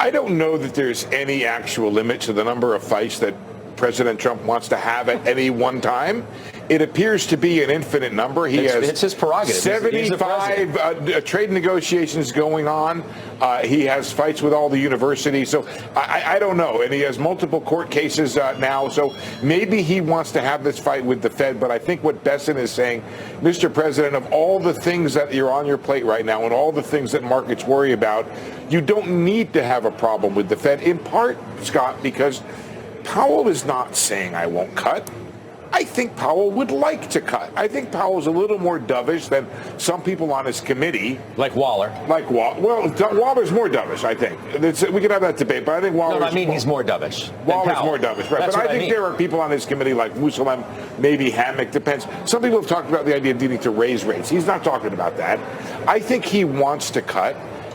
I don't know that there's any actual limit to the number of fights that President Trump wants to have at any one time. It appears to be an infinite number. It's his prerogative. 75 trade negotiations going on. He has fights with all the universities. So I don't know. And he has multiple court cases now. So maybe he wants to have this fight with the Fed. But I think what Besson is saying, Mr. President, of all the things that you're on your plate right now and all the things that markets worry about, you don't need to have a problem with the Fed, in part, Scott, because Powell is not saying I won't cut. I think Powell would like to cut. I think Powell's a little more dovish than some people on his committee. Like Waller. Well, Waller's more dovish, I think. We could have that debate, but I think Waller's... No, I mean he's more dovish. Waller's more dovish, right. But I think there are people on his committee like Musalem, maybe Hammock, depends. Some people have talked about the idea of needing to raise rates. He's not talking about that. I think he wants to cut.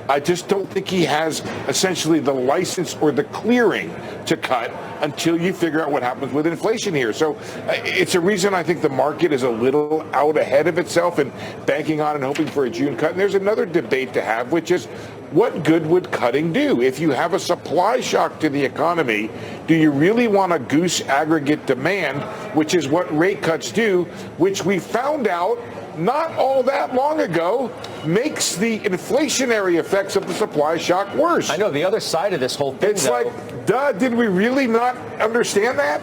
I just don't think he has essentially the license or the clearing to cut until you figure out what happens with inflation here. So it's a reason I think the market is a little out ahead of itself and banking on and hoping for a June cut. And there's another debate to have, which is what good would cutting do? If you have a supply shock to the economy, do you really want to goose aggregate demand, which is what rate cuts do, which we found out not all that long ago makes the inflationary effects of the supply shock worse. I know the other side of this whole thing, it's like, duh, did we really not understand that?